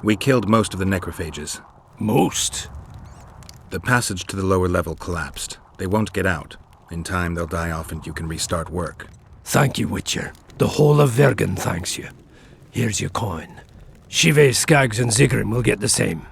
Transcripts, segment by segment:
We killed most of the necrophages. Most? The passage to the lower level collapsed. They won't get out. In time, they'll die off and you can restart work. Thank you, Witcher. The whole of Vergen thanks you. Here's your coin. Shive, Skaggs, and Zigrim will get the same.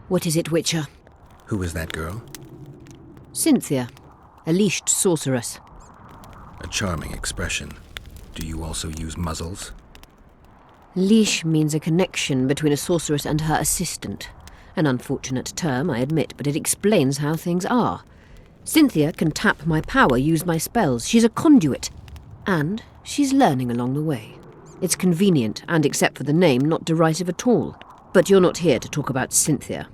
What is it, Witcher? Who is that girl? Cynthia, a leashed sorceress. A charming expression. Do you also use muzzles? Leash means a connection between a sorceress and her assistant. An unfortunate term, I admit, but it explains how things are. Cynthia can tap my power, use my spells. She's a conduit. And she's learning along the way. It's convenient, and except for the name, not derisive at all. But you're not here to talk about Cynthia.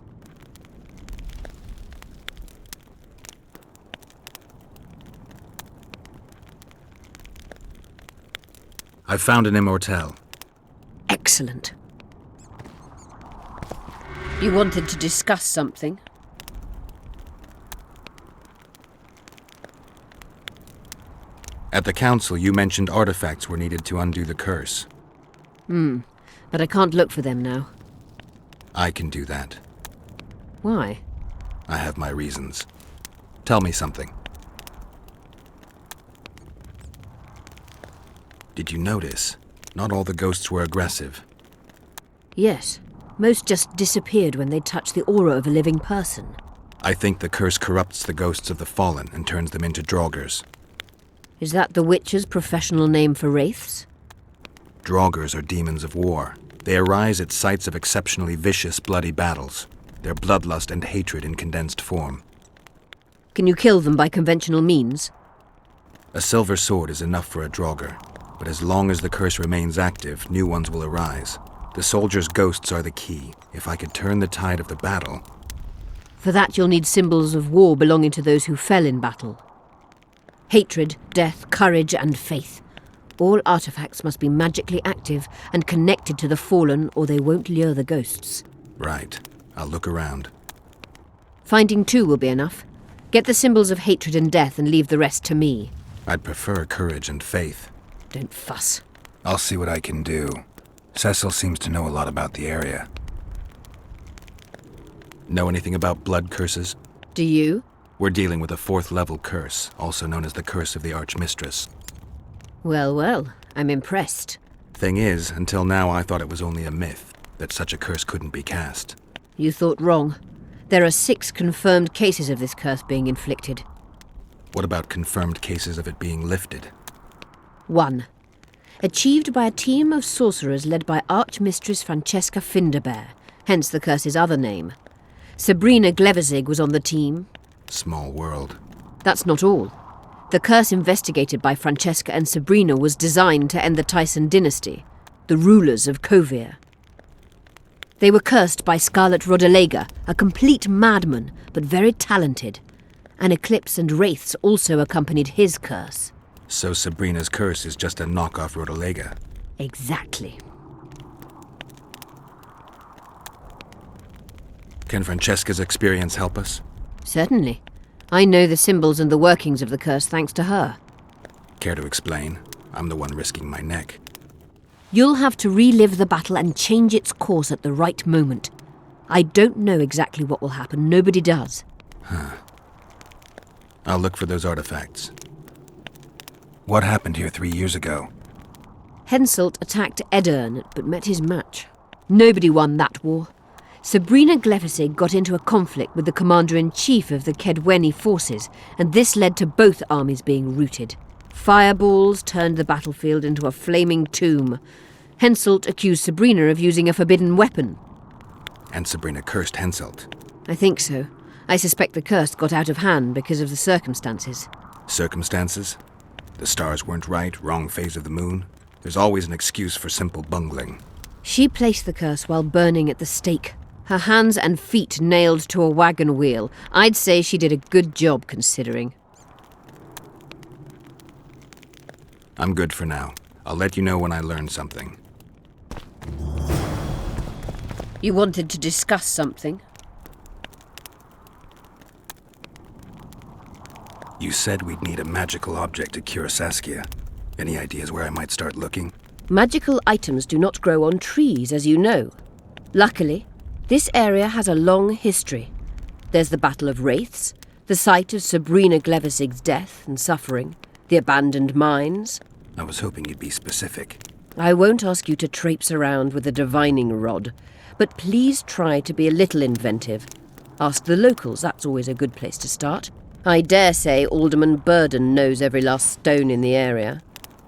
I've found an immortelle. Excellent. You wanted to discuss something? At the council, you mentioned artifacts were needed to undo the curse. But I can't look for them now. I can do that. Why? I have my reasons. Tell me something. Did you notice? Not all the ghosts were aggressive. Yes. Most just disappeared when they touched the aura of a living person. I think the curse corrupts the ghosts of the fallen and turns them into draugrs. Is that the Witcher's professional name for wraiths? Draugrs are demons of war. They arise at sites of exceptionally vicious, bloody battles. Their bloodlust and hatred in condensed form. Can you kill them by conventional means? A silver sword is enough for a draugr, but as long as the curse remains active, new ones will arise. The soldiers' ghosts are the key. If I could turn the tide of the battle... For that you'll need symbols of war belonging to those who fell in battle. Hatred, death, courage, and faith. All artifacts must be magically active and connected to the fallen, or they won't lure the ghosts. Right. I'll look around. Finding 2 will be enough. Get the symbols of hatred and death and leave the rest to me. I'd prefer courage and faith. Don't fuss. I'll see what I can do. Cecil seems to know a lot about the area. Know anything about blood curses? Do you? We're dealing with a 4th level curse, also known as the Curse of the Archmistress. Well, well, I'm impressed. Thing is, until now I thought it was only a myth, that such a curse couldn't be cast. You thought wrong. There are 6 confirmed cases of this curse being inflicted. What about confirmed cases of it being lifted? 1. Achieved by a team of sorcerers led by Archmistress Francesca Finderbear, hence the curse's other name. Sabrina Glevizig was on the team. Small world. That's not all. The curse investigated by Francesca and Sabrina was designed to end the Tyson dynasty, the rulers of Kovir. They were cursed by Scarlet Rodalega, a complete madman, but very talented. An eclipse and wraiths also accompanied his curse. So Sabrina's curse is just a knockoff Rodalega. Exactly. Can Francesca's experience help us? Certainly. I know the symbols and the workings of the curse thanks to her. Care to explain? I'm the one risking my neck. You'll have to relive the battle and change its course at the right moment. I don't know exactly what will happen. Nobody does. I'll look for those artifacts. What happened here 3 years ago? Henselt attacked Edern, but met his match. Nobody won that war. Sabrina Glevizig got into a conflict with the commander-in-chief of the Kedweni forces, and this led to both armies being routed. Fireballs turned the battlefield into a flaming tomb. Henselt accused Sabrina of using a forbidden weapon. And Sabrina cursed Henselt. I think so. I suspect the curse got out of hand because of the circumstances. Circumstances? The stars weren't right, wrong phase of the moon. There's always an excuse for simple bungling. She placed the curse while burning at the stake. Her hands and feet nailed to a wagon wheel. I'd say she did a good job, considering. I'm good for now. I'll let you know when I learn something. You wanted to discuss something? You said we'd need a magical object to cure Saskia. Any ideas where I might start looking? Magical items do not grow on trees, as you know. Luckily, this area has a long history. There's the Battle of Wraiths, the site of Sabrina Glevizig's death and suffering, the abandoned mines. I was hoping you'd be specific. I won't ask you to traipse around with a divining rod, but please try to be a little inventive. Ask the locals, that's always a good place to start. I dare say Alderman Burden knows every last stone in the area.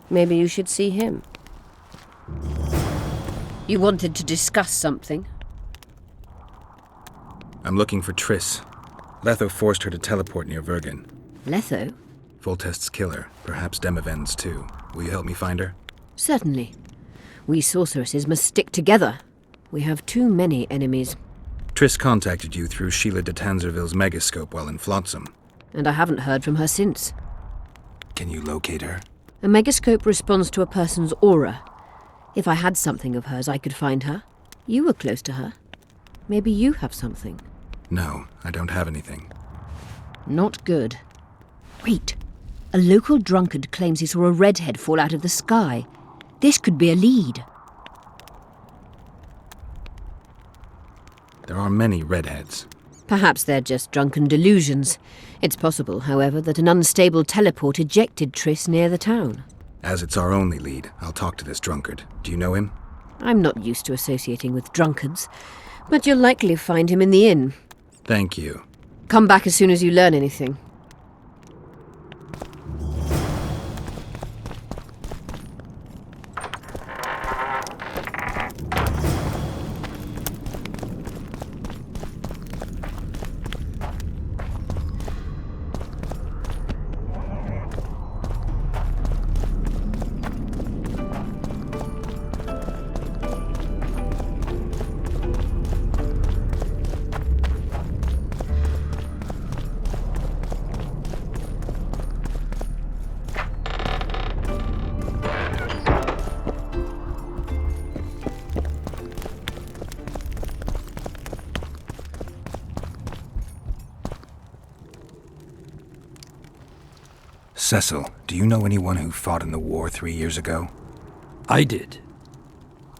Maybe you should see him. You wanted to discuss something? I'm looking for Triss. Letho forced her to teleport near Vergen. Letho? Voltest's killer, perhaps Demavend's too. Will you help me find her? Certainly. We sorceresses must stick together. We have too many enemies. Triss contacted you through Sheila de Tanzerville's megascope while in Flotsam. And I haven't heard from her since. Can you locate her? A megascope responds to a person's aura. If I had something of hers, I could find her. You were close to her. Maybe you have something. No, I don't have anything. Not good. Wait. A local drunkard claims he saw a redhead fall out of the sky. This could be a lead. There are many redheads. Perhaps they're just drunken delusions. It's possible, however, that an unstable teleport ejected Triss near the town. As it's our only lead, I'll talk to this drunkard. Do you know him? I'm not used to associating with drunkards, but you'll likely find him in the inn. Thank you. Come back as soon as you learn anything. Cecil, do you know anyone who fought in the war 3 years ago? I did.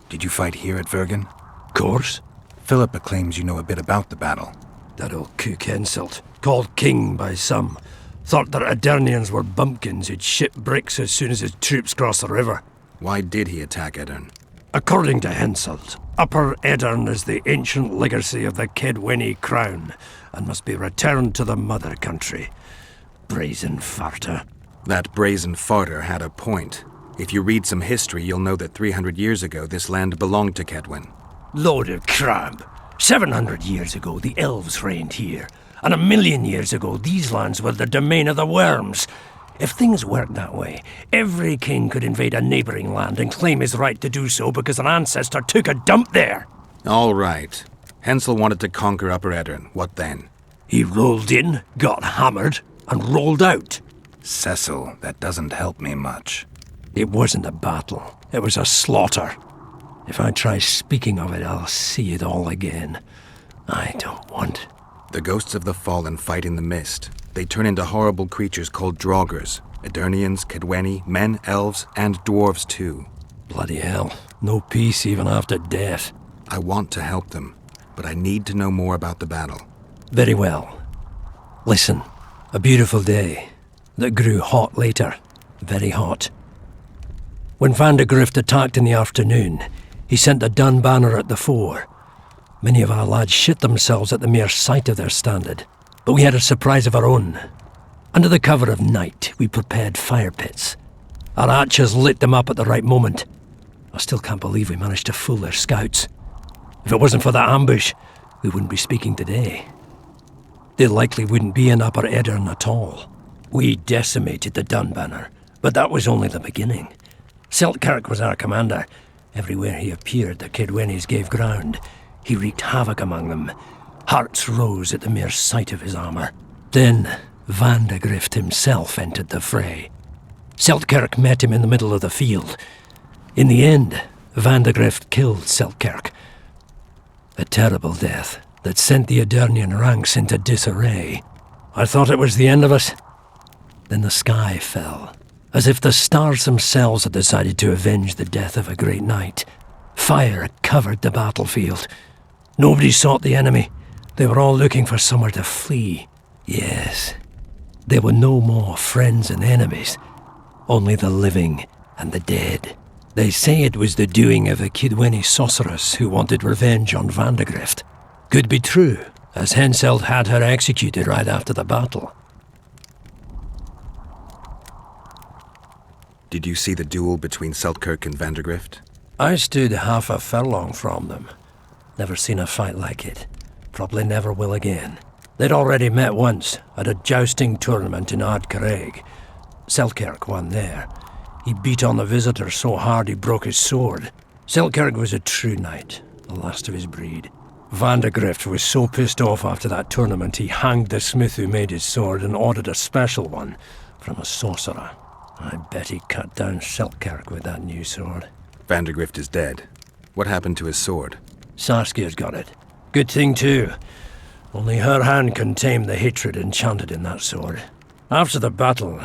Did you fight here at Vergen? Course. Philippa claims you know a bit about the battle. That old cook insult, called king by some, thought that Adernians were bumpkins who'd ship bricks as soon as his troops crossed the river. Why did he attack Edirn? According to Henselt, Upper Edirn is the ancient legacy of the Kedweni crown and must be returned to the mother country. Brazen farter. That brazen farter had a point. If you read some history, you'll know that 300 years ago this land belonged to Kedwen. Load of crab. 700 years ago the elves reigned here, and 1,000,000 years ago these lands were the domain of the worms. If things worked that way, every king could invade a neighbouring land and claim his right to do so because an ancestor took a dump there. All right. Hensel wanted to conquer Upper Edirn. What then? He rolled in, got hammered, and rolled out. Cecil, that doesn't help me much. It wasn't a battle. It was a slaughter. If I try speaking of it, I'll see it all again. I don't want. The ghosts of the fallen fight in the mist. They turn into horrible creatures called Draugrs. Edirnians, Kedweni, men, elves, and dwarves too. Bloody hell. No peace even after death. I want to help them, but I need to know more about the battle. Very well. Listen, a beautiful day that grew hot later. Very hot. When Van de Grift attacked in the afternoon, he sent a dun banner at the fore. Many of our lads shit themselves at the mere sight of their standard, but we had a surprise of our own. Under the cover of night, we prepared fire pits. Our archers lit them up at the right moment. I still can't believe we managed to fool their scouts. If it wasn't for that ambush, we wouldn't be speaking today. They likely wouldn't be in Upper Edirn at all. We decimated the dun banner, but that was only the beginning. Seltkirk was our commander. Everywhere he appeared, the Kedwenis gave ground. He wreaked havoc among them. Hearts rose at the mere sight of his armour. Then Van de Grift himself entered the fray. Seltkirk met him in the middle of the field. In the end, Van de Grift killed Seltkirk. A terrible death that sent the Adernian ranks into disarray. I thought it was the end of us. Then the sky fell, as if the stars themselves had decided to avenge the death of a great knight. Fire covered the battlefield. Nobody sought the enemy. They were all looking for somewhere to flee. Yes, there were no more friends and enemies, only the living and the dead. They say it was the doing of a Kedweni sorceress who wanted revenge on Van de Grift. Could be true, as Henselt had her executed right after the battle. Did you see the duel between Seltkirk and Vandergrift? I stood half a furlong from them. Never seen a fight like it. Probably never will again. They'd already met once, at a jousting tournament in Ardcarreg. Seltkirk won there. He beat on the visitor so hard he broke his sword. Seltkirk was a true knight, the last of his breed. Vandergrift was so pissed off after that tournament he hanged the smith who made his sword and ordered a special one from a sorcerer. I bet he cut down Seltkirk with that new sword. Vandergrift is dead. What happened to his sword? Saskia's got it. Good thing too. Only her hand can tame the hatred enchanted in that sword. After the battle,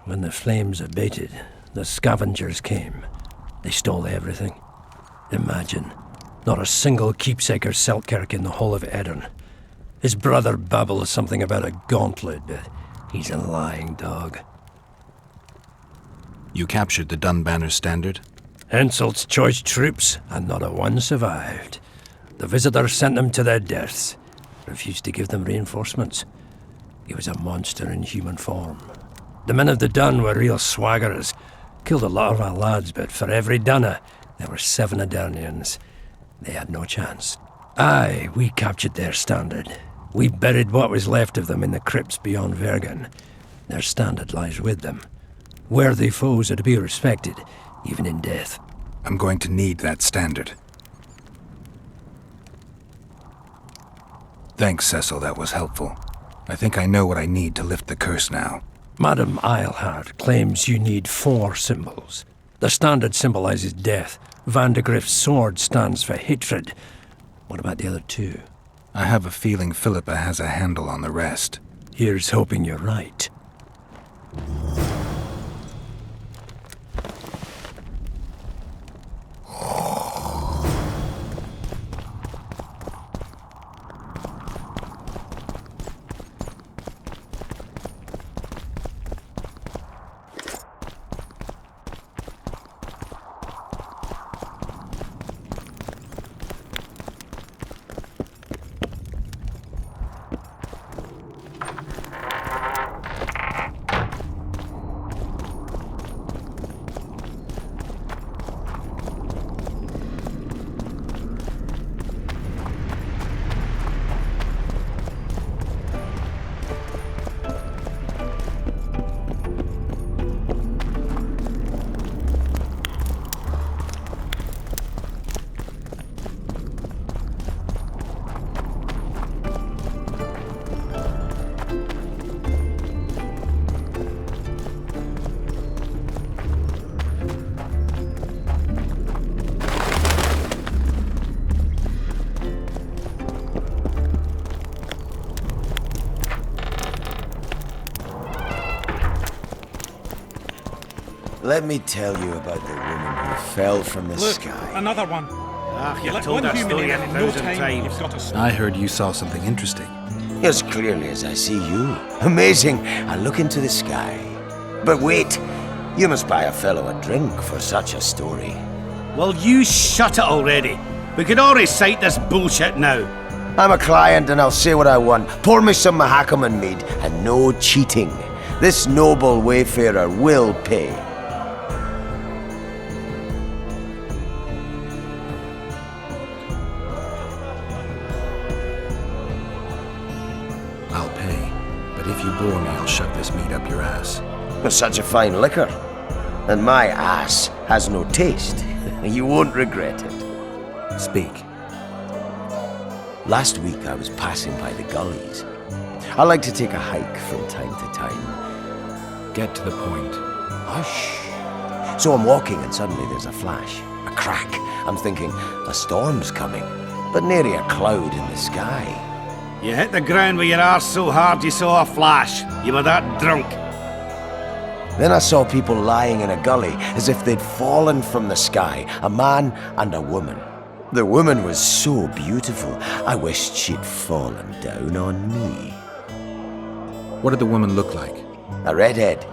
when the flames abated, the scavengers came. They stole everything. Imagine, not a single keepsake of Seltkirk in the whole of Edirn. His brother babbles something about a gauntlet, but he's a lying dog. You captured the Dunbanner standard? Henselt's choice troops, and not a one survived. The visitors sent them to their deaths, refused to give them reinforcements. He was a monster in human form. The men of the Dun were real swaggerers. Killed a lot of our lads, but for every Dunner, there were 7 Adernians. They had no chance. Aye, we captured their standard. We buried what was left of them in the crypts beyond Vergen. Their standard lies with them. Worthy foes are to be respected, even in death. I'm going to need that standard. Thanks, Cecil, that was helpful. I think I know what I need to lift the curse now. Madame Eilhard claims you need 4 symbols. The standard symbolizes death. Van de Griff's sword stands for hatred. What about the other 2? I have a feeling Philippa has a handle on the rest. Here's hoping you're right. Let me tell you about the woman who fell from the Look, sky. another one. Ah, You you've let told one that human story in a and in no thousand time you've times. got a story. I heard you saw something interesting. As clearly as I see you. Amazing. I look into the sky. But wait, you must buy a fellow a drink for such a story. Well, you shut it already. We could all recite this bullshit now. I'm a client and I'll say what I want. Pour me some Mahakaman mead and no cheating. This noble wayfarer will pay. I'll pay, but if you bore me, I'll shove this meat up your ass. With such a fine liquor. And my ass has no taste. You won't regret it. Speak. Last week I was passing by the gullies. I like to take a hike from time to time. Get to the point. Hush. So I'm walking and suddenly there's a flash, a crack. I'm thinking, a storm's coming. But nary a cloud in the sky. You hit the ground with your arse so hard you saw a flash. You were that drunk. Then I saw people lying in a gully as if they'd fallen from the sky, a man and a woman. The woman was so beautiful, I wished she'd fallen down on me. What did the woman look like? A redhead,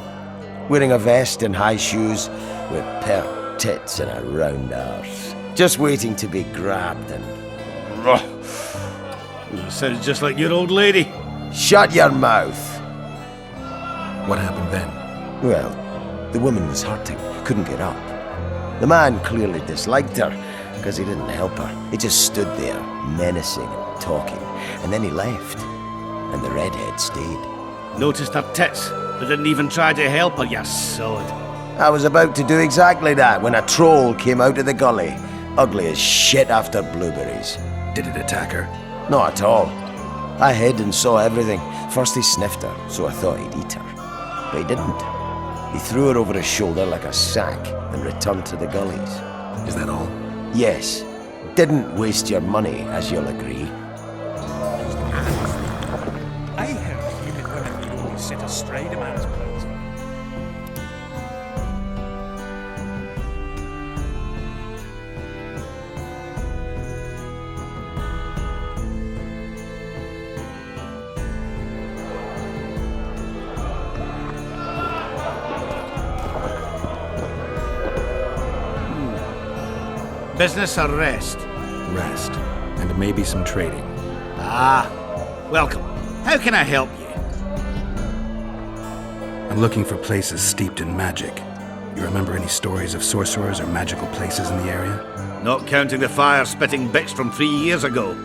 wearing a vest and high shoes, with pert tits and a round arse. Just waiting to be grabbed and... Sounds just like your old lady. Shut your mouth! What happened then? Well, the woman was hurting, couldn't get up. The man clearly disliked her, because he didn't help her. He just stood there, menacing and talking, and then he left. And the redhead stayed. Noticed her tits, but didn't even try to help her, you sod. I was about to do exactly that when a troll came out of the gully, ugly as shit after blueberries. Did it attack her? Not at all. I hid and saw everything. First he sniffed her, so I thought he'd eat her. But he didn't. He threw her over his shoulder like a sack and returned to the gullies. Is that all? Yes. Didn't waste your money, as you'll agree. I heard human women may only sit astride a man's plans. Business or rest? Rest. And maybe some trading. Ah, welcome. How can I help you? I'm looking for places steeped in magic. You remember any stories of sorcerers or magical places in the area? Not counting the fire-spitting bitch from 3 years ago.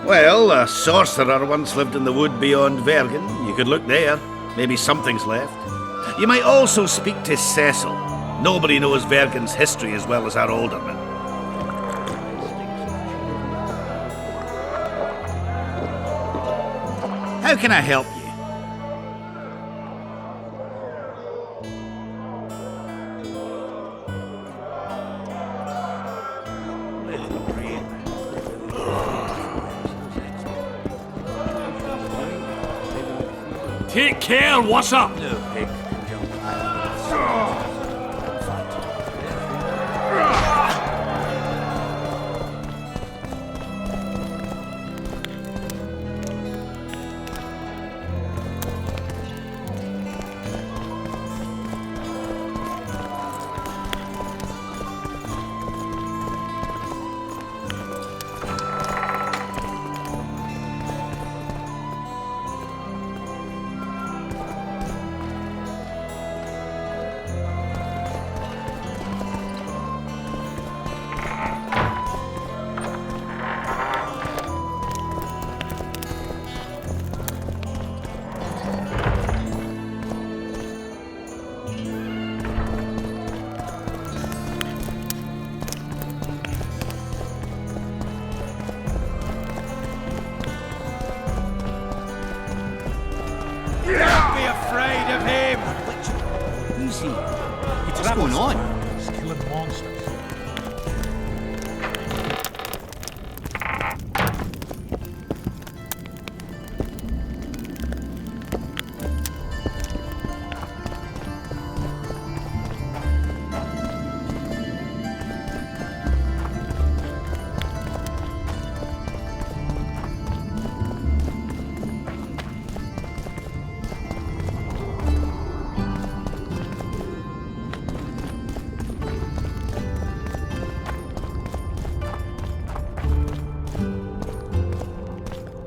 Well, a sorcerer once lived in the wood beyond Vergen. You could look there. Maybe something's left. You might also speak to Cecil. Nobody knows Vergen's history as well as our alderman. How can I help you? Take care, what's up? Don't be afraid of him! Who's he? What's going on? He's killing monsters.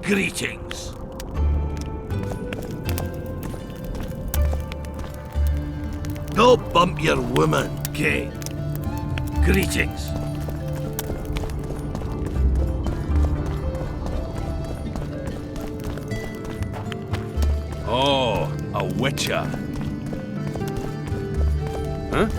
Greetings. Don't bump your woman, Kay. Greetings. Oh, a witcher. Huh?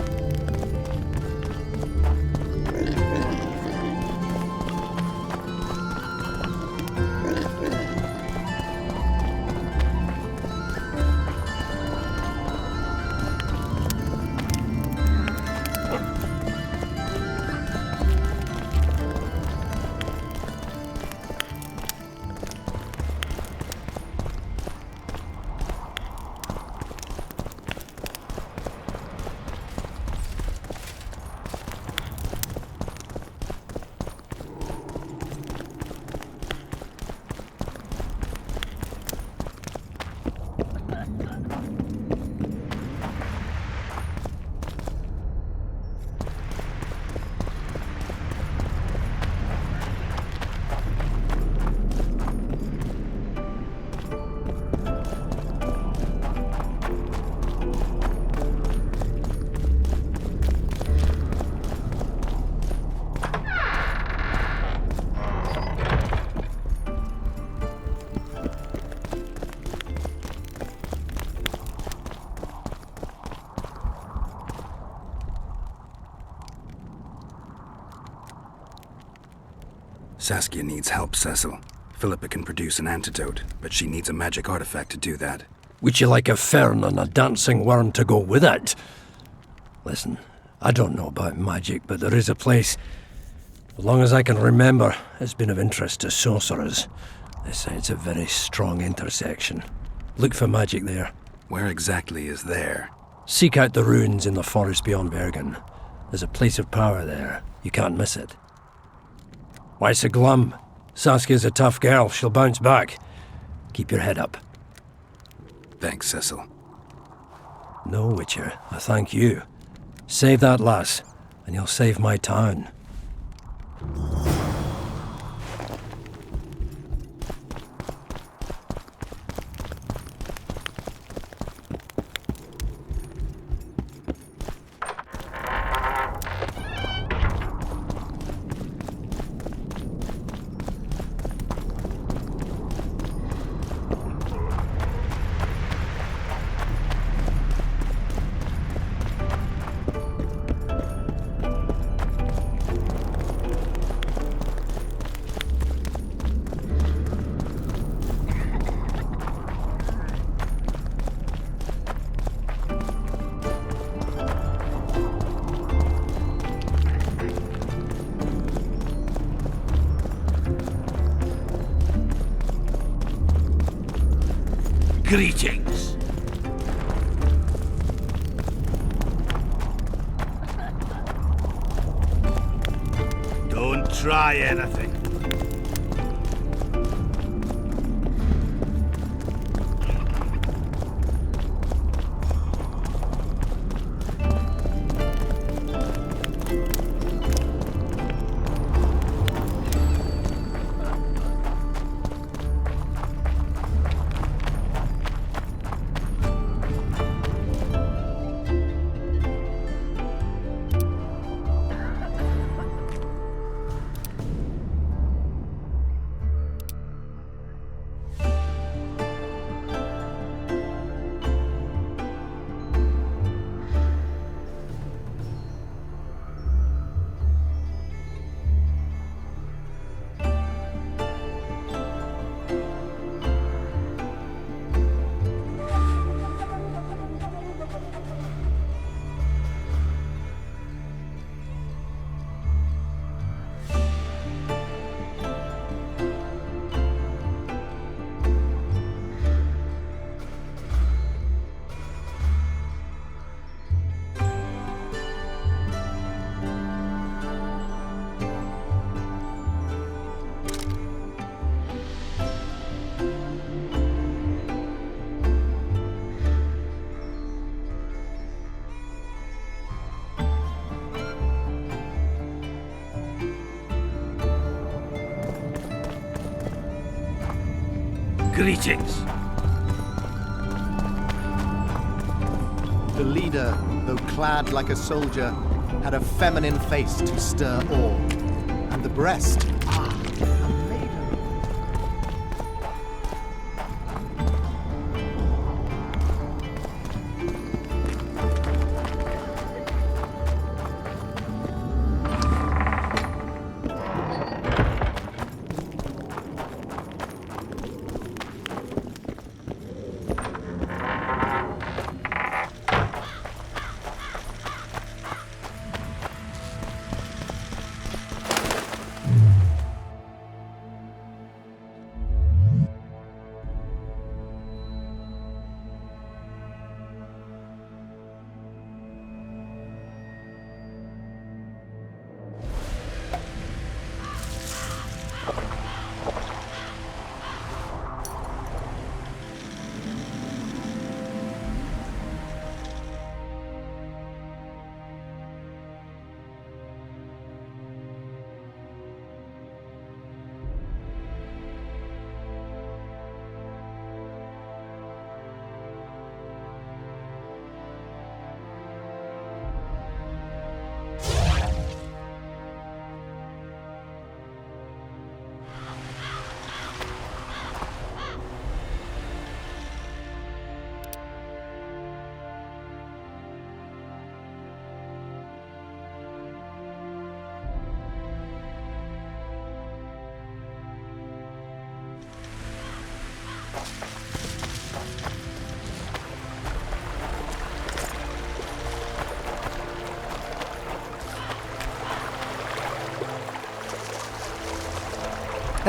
Saskia needs help, Cecil. Philippa can produce an antidote, but she needs a magic artifact to do that. Would you like a fern and a dancing worm to go with it? Listen, I don't know about magic, but there is a place, as long as I can remember, has been of interest to sorcerers. They say it's a very strong intersection. Look for magic there. Where exactly is there? Seek out the ruins in the forest beyond Bergen. There's a place of power there. You can't miss it. Why so glum? Saskia's a tough girl. She'll bounce back. Keep your head up. Thanks, Cecil. No, Witcher. I thank you. Save that lass, and you'll save my town. Greetings. Don't try anything. Greetings. The leader, though clad like a soldier, had a feminine face to stir awe. And the breast, a maiden.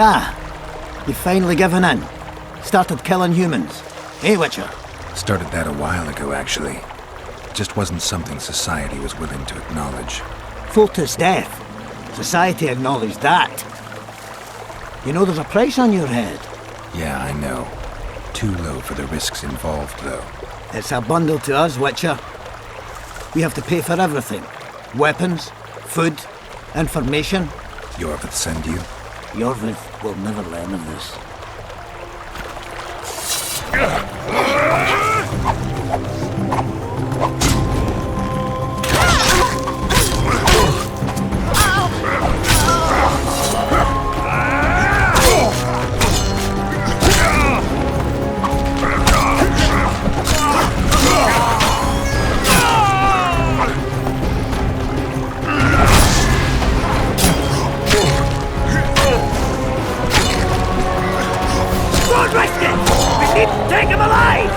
Ah, you've finally given in. Started killing humans. Eh, Witcher? Started that a while ago, actually. It just wasn't something society was willing to acknowledge. Foltest death. Society acknowledged that. You know there's a price on your head. Yeah, I know. Too low for the risks involved, though. It's a bundle to us, Witcher. We have to pay for everything. Weapons, food, information. Yorvith send you? Yorvith will never learn of this. Don't risk it! We need to take him alive!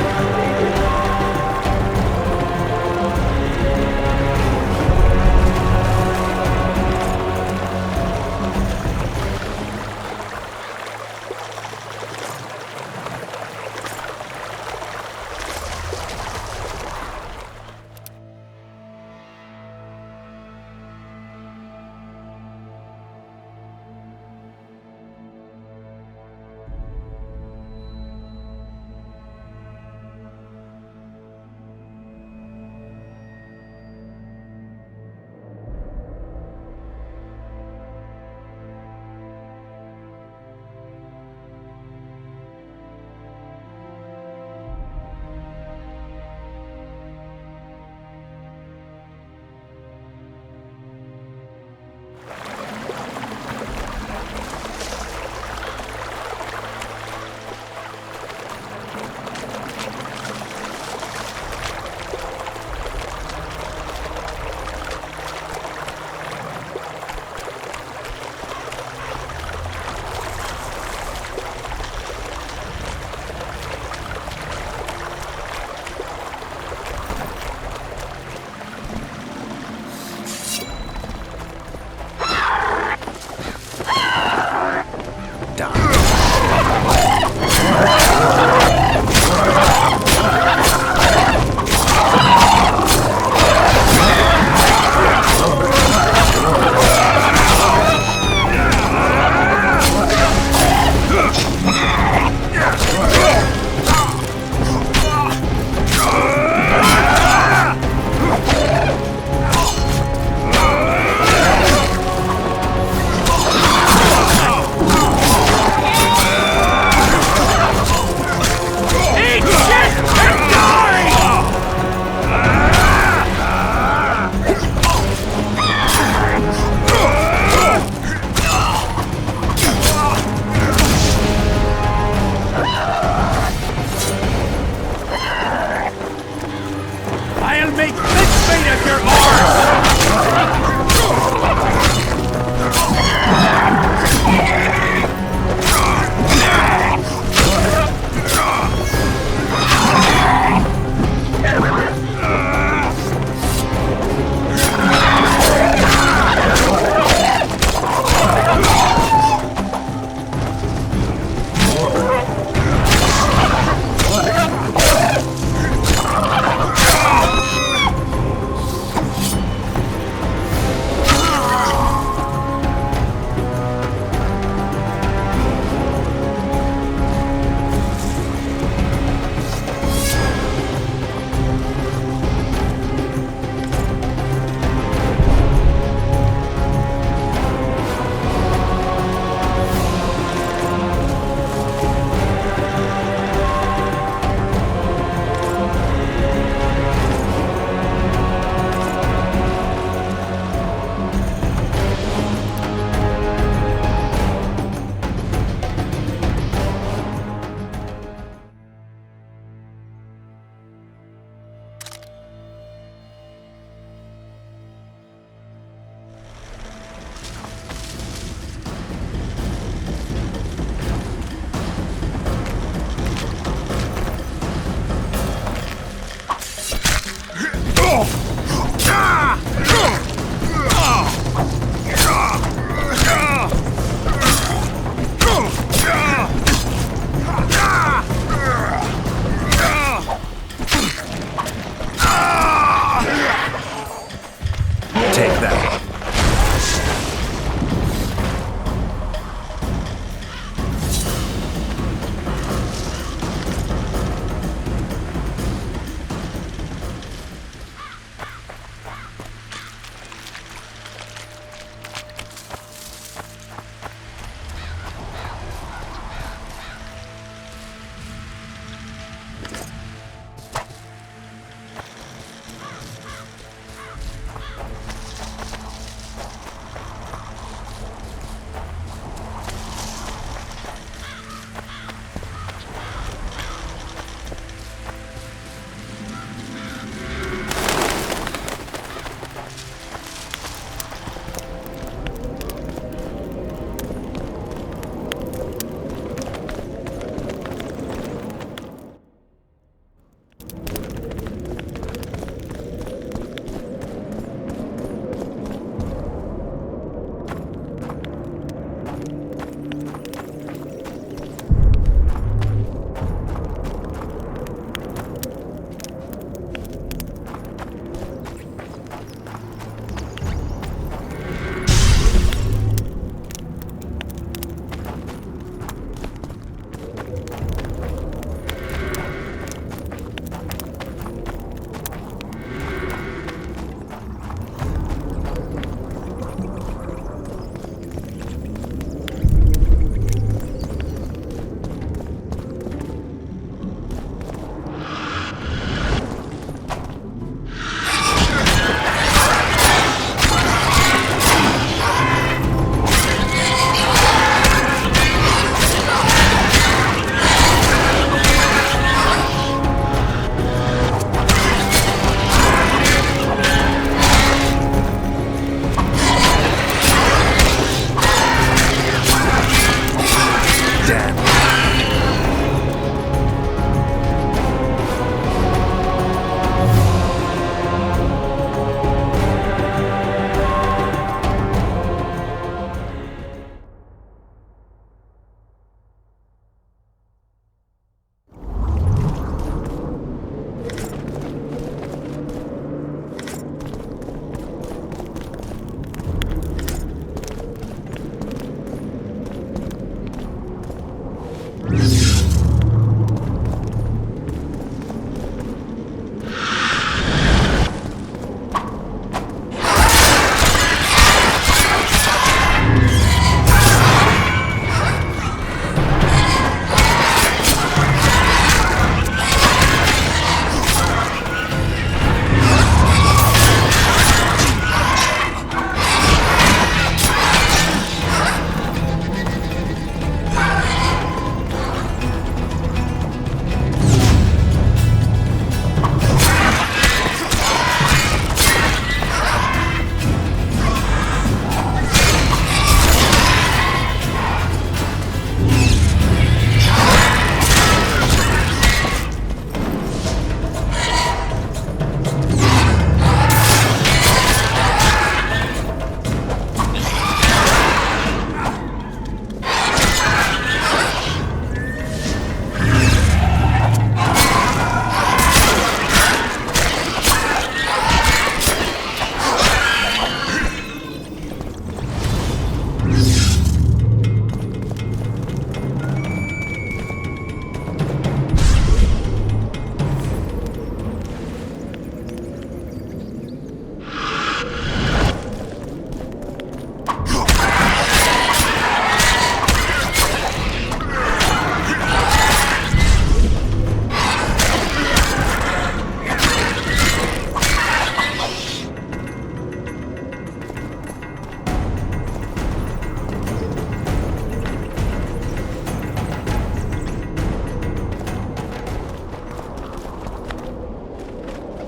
make mincemeat of your lord!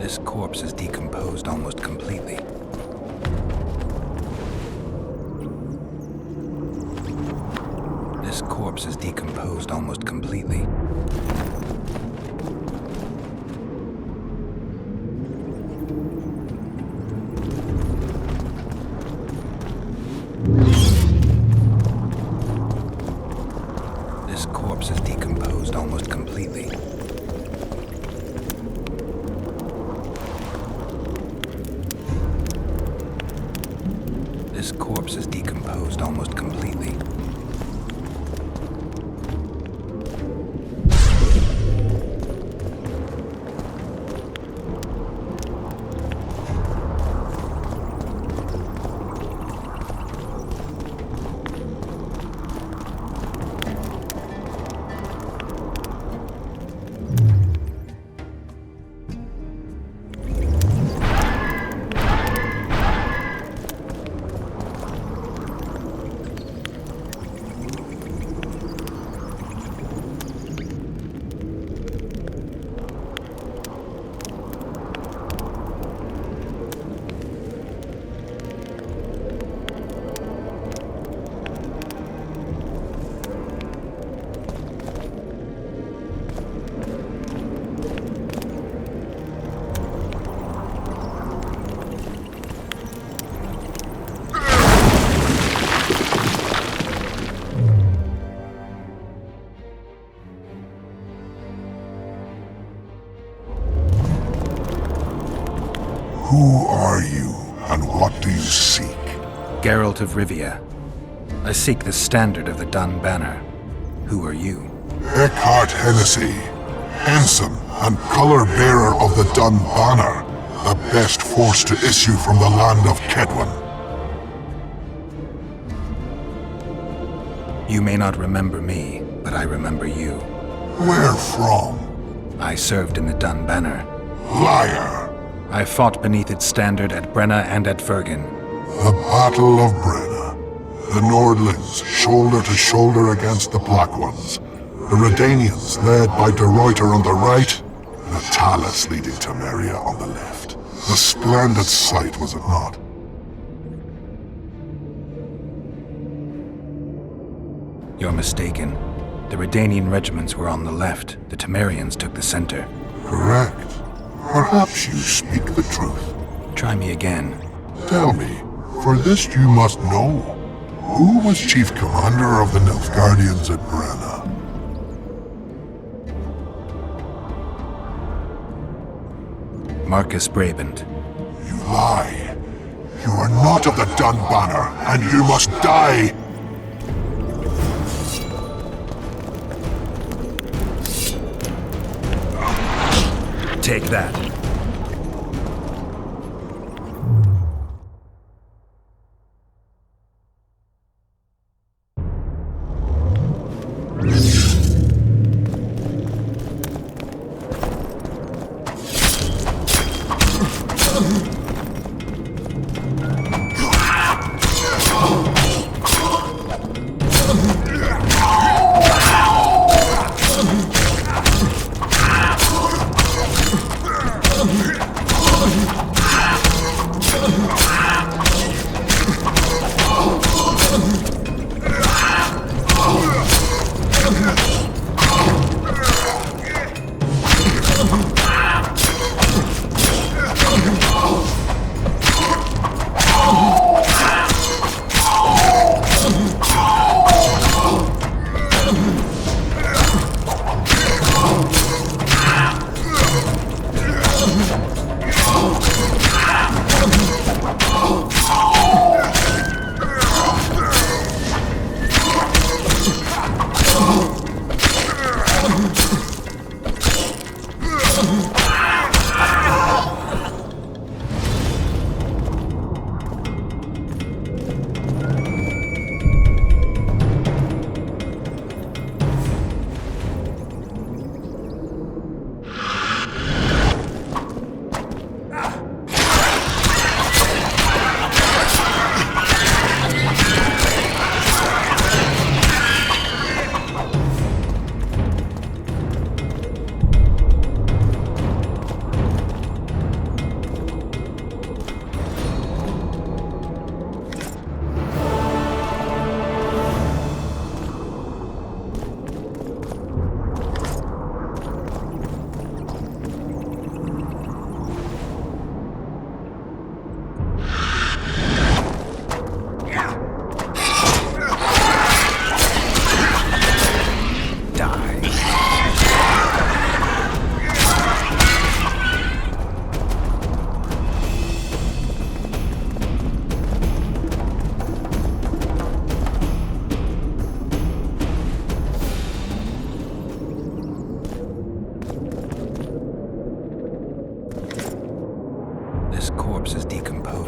This corpse is decomposed almost completely. This corpse is decomposed almost completely. This corpse is decomposed almost completely. This corpse is decomposed almost completely. Who are you, and what do you seek? Geralt of Rivia. I seek the standard of the Dun Banner. Who are you? Eckhart Hennessy, handsome and color-bearer of the Dun Banner, the best force to issue from the land of Kedwen. You may not remember me, but I remember you. Where from? I served in the Dun Banner. Liar! I fought beneath its standard at Brenna and at Vergen. The Battle of Brenna. The Nordlands, shoulder to shoulder against the Black Ones. The Redanians, led by De Ruyter on the right, and the Talus leading Temeria on the left. A splendid sight, was it not? You're mistaken. The Redanian regiments were on the left. The Temerians took the center. Correct. Perhaps you speak the truth. Try me again. Tell me, for this you must know. Who was chief commander of the Nilfgaardians at Brenna? Marcus Brabant. You lie. You are not of the Dun Banner, and you must die! Take that.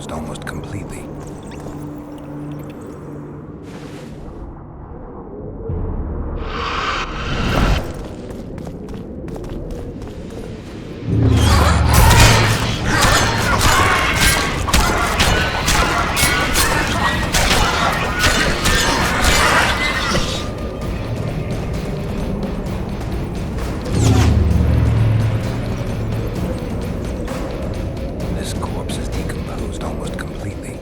decomposed almost completely. This corpse is decomposed almost completely.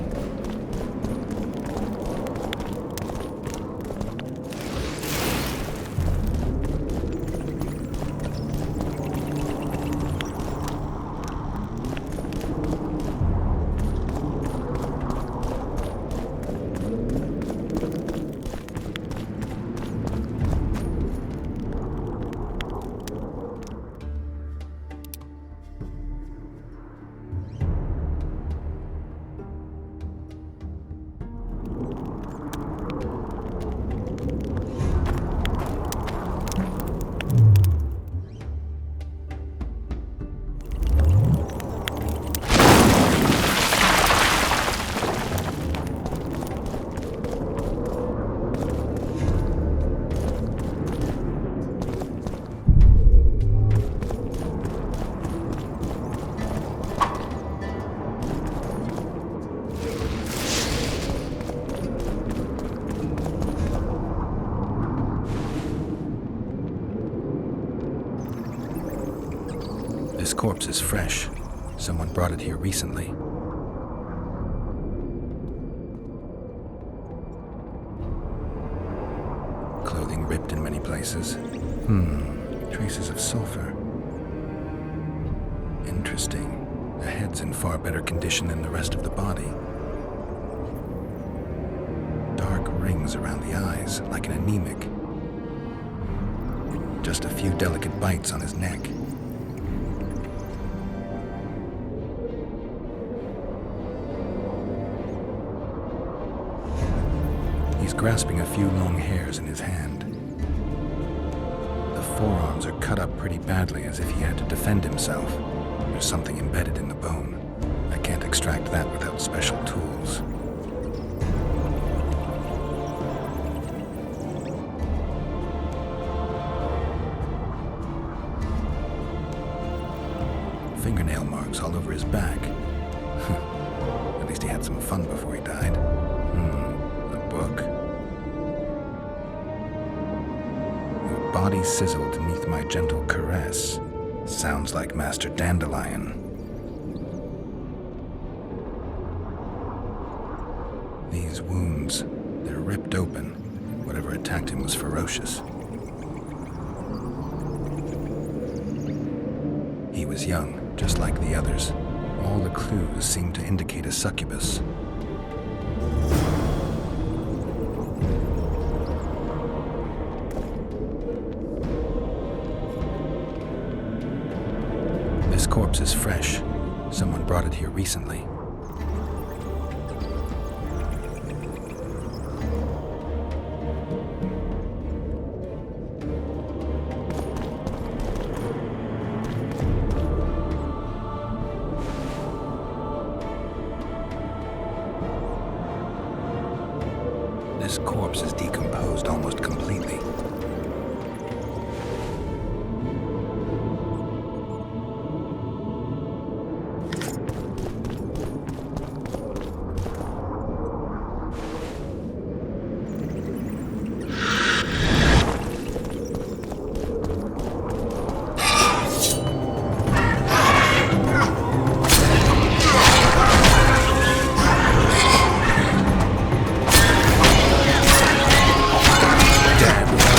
This corpse is fresh. Someone brought it here recently. Clothing ripped in many places. Traces of sulfur. Interesting. The head's in far better condition than the rest of the body. Dark rings around the eyes, like an anemic. Just a few delicate bites on his neck. He's grasping a few long hairs in his hand. The forearms are cut up pretty badly, as if he had to defend himself. There's something embedded in the bone. I can't extract that without special tools. Fingernail marks all over his back. At least he had some fun before he died. A book. Your body sizzled beneath my gentle caress. Sounds like Master Dandelion. These wounds, they're ripped open. Whatever attacked him was ferocious. He was young, just like the others. All the clues seemed to indicate a succubus. This corpse is fresh. Someone brought it here recently. This corpse is decomposed almost completely. Damn.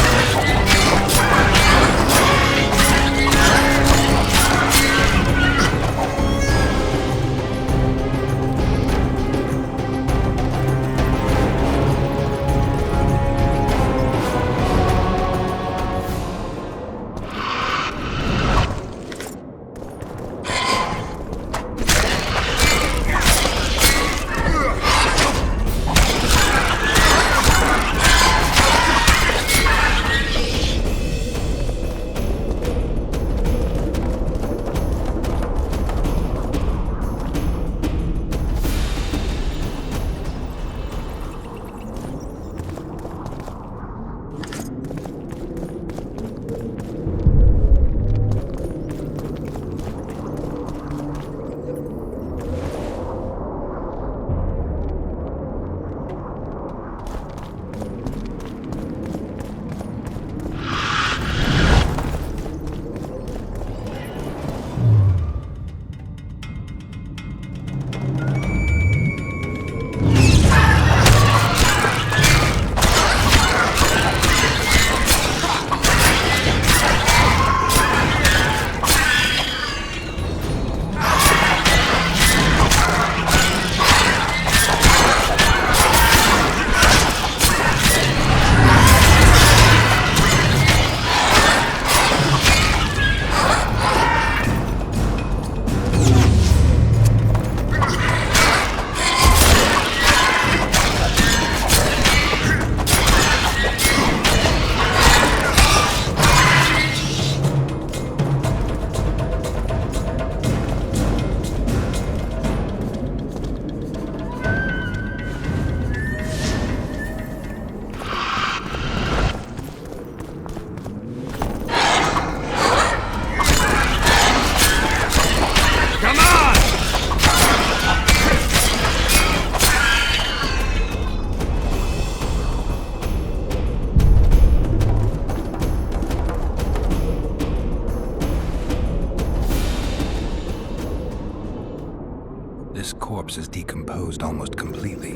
This corpse is decomposed almost completely.